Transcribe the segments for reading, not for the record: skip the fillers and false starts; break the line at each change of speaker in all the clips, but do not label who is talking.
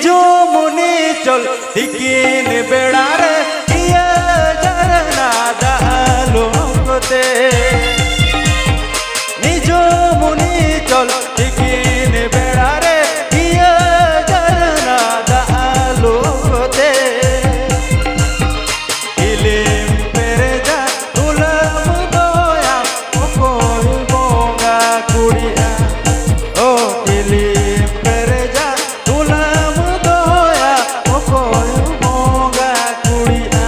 निजो मुनि चल दिकिन बेड़ारे किया झरना दालो कोते निजो मुनि चल दिकिन बेड़ारे किया झरना दालो कोते इलिम पेरेजा तुलम गोया कोई बोंगा कुड़िया ओ इलिम पेरेजा तुलम गोया कोई बोंगा कुड़िया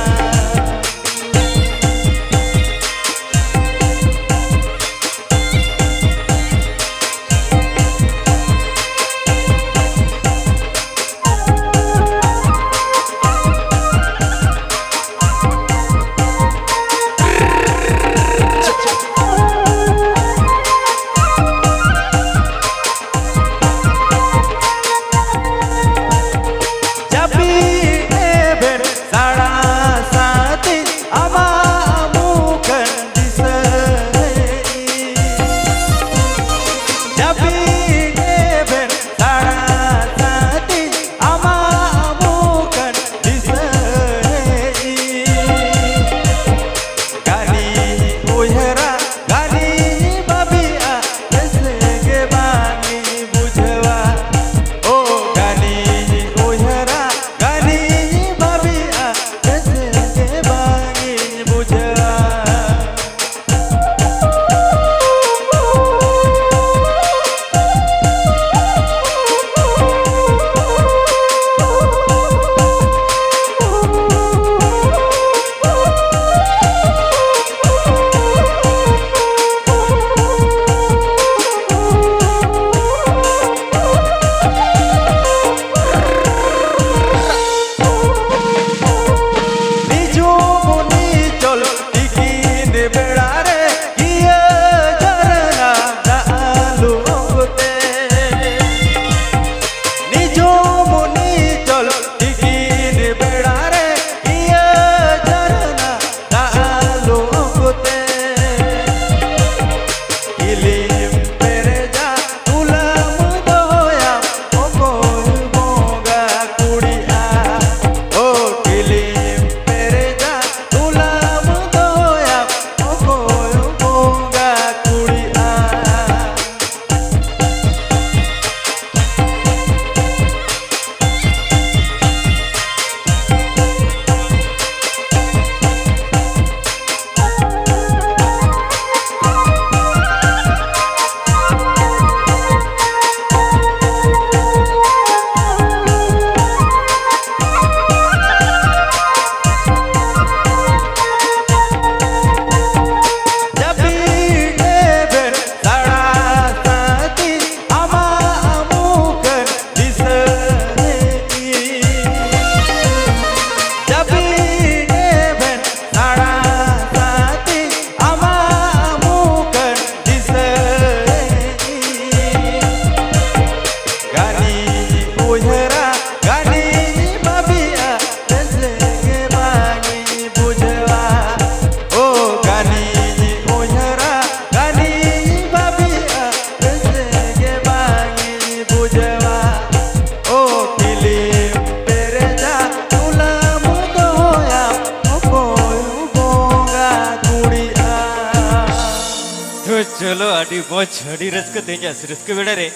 चलो आडी मौज आडी रस्क तेजा रस्क बेड़ा रे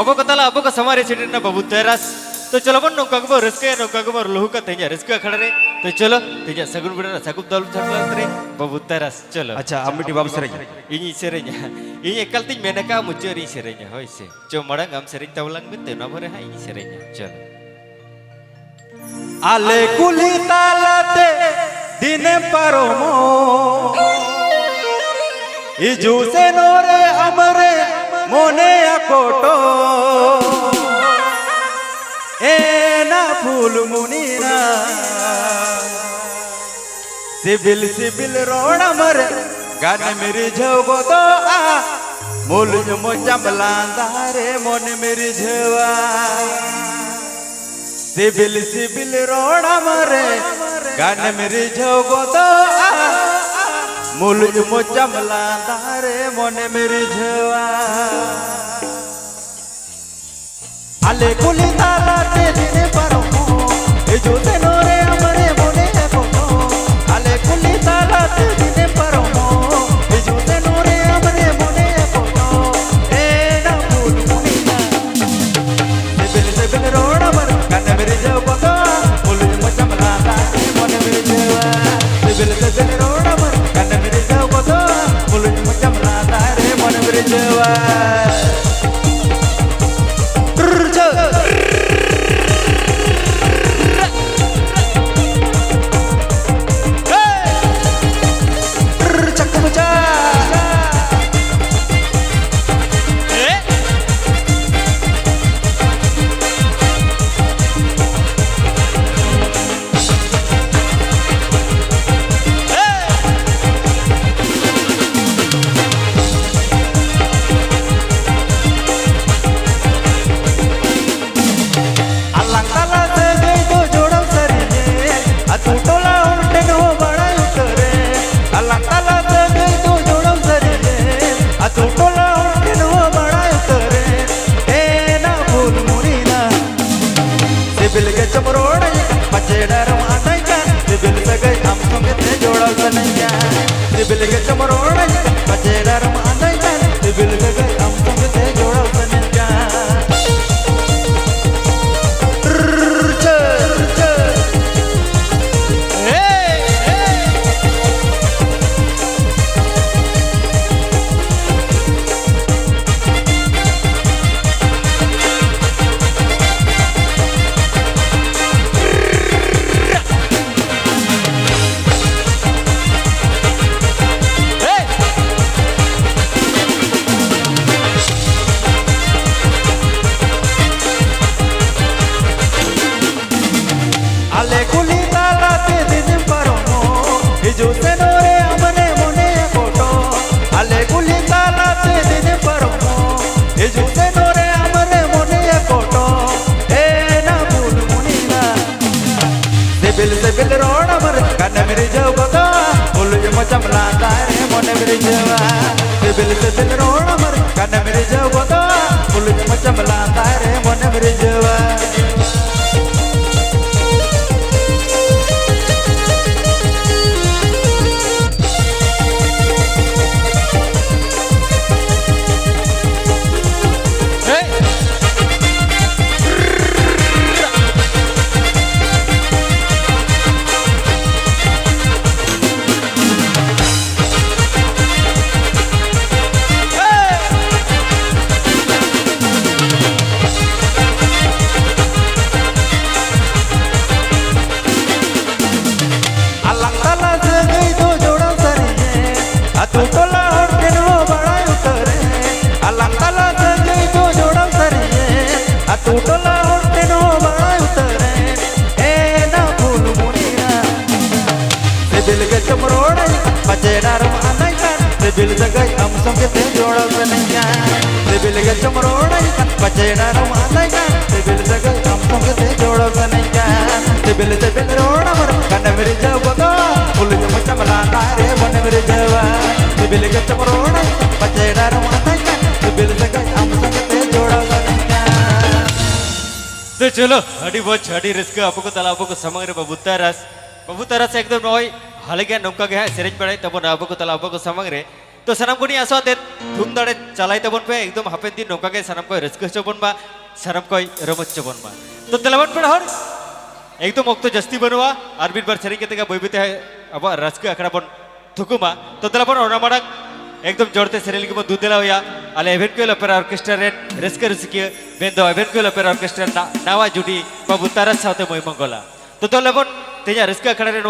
अबो कतला अबो का समारे छेड़े ना बाबू तेरास तो चलो बन नौका गबर रस्क या नौका गबर लोहू का तेजा रस्क खड़ा रे तो चलो तेजा सगुन बेड़ा सगुन दालू छटला रे बाबू तेरास चलो
अच्छा अम्मिटी बाबू सेरेंज
इनी सेरेंज इनी एकल तिन मेनका मुचरी सेरेंज होय से चो मड़ंग हम सेरेंज तवलंग में ते नभरे हा इनी सेरेंज चलो
आले कुली तालाते दिन परोमो इजू से नोरे अमरे मोने अकोटो ए ना फूल मुनीना सिबिल सिबिल रोड अमरे गाने मेरी झोगो तो आ मोल मो चमलांदा रे मोन मेरी झवा सिबिल सिबिल रोड अमरे गाने मेरी झोगो तो आ मुलुज मोचमला दारे मोने मेरी झवा आले कुली ताला ते दिन rizhawa चमरोड पचेडर मानायचा सिबिल सगळे आमसंग ते जोडायचं नाही सिबिल गे चमरोड पचेडर मानायचा सिबिल सगळे आमसंग ते जोडायचं नाही सिबिल रोड मर कान मेरे जवगा बोल मचम लाता रे मोने मेरे जवा सिबिल रोड मर कान मेरे जवगा बोल मचम लाता रे मोने मेरे जवा सिबिल सगळे आमसंग ते जोडायचं नाही सिबिल गे चमरोड पचेडर मानायचा सिबिल सगळे आमसंग ते जोडायचं नाही सिबिल रोड मर कान मेरे जवगा बोल मचम लाता रे मोने मेरे जवा सिबिल गे चमरोड पचेडर मानायचा सिबिल सगळे आमसंग ते जोडायचं नहीं
तो चलो हडी बोच हडी रिस्क आपको तला आपको समग्र बाबू तारास एकदम नॉय हाले क्या नौका गया सेरेंज पड़े तब आपको तला आपको समग्र तो सनम को नहीं आसो दे धूम दाड़े चलाई तबन पे एकदम हापेन दिन नौका के सनम को रिस्क चबन बा सनम को रमच चबन बा तो तलावन पे हर एकदम ओक्तो जस्ती बनवा आरबिट बार सेरेंज के तक बोईबते है अब रस्क अकड़ा बन थुकुमा तो तलावन ओना मडक एकदम जोड़ते सेरेल के दूध दिला हुआ अले इवेंट को लपेर ऑर्केस्ट्रा रेट रिस्क रिस्क बेंदो इवेंट को लपेर ऑर्केस्ट्रा नावा जुटी बाबू तारा साथे मोई मंगोला तो तलावन तेजा रिस्क अकड़ा रे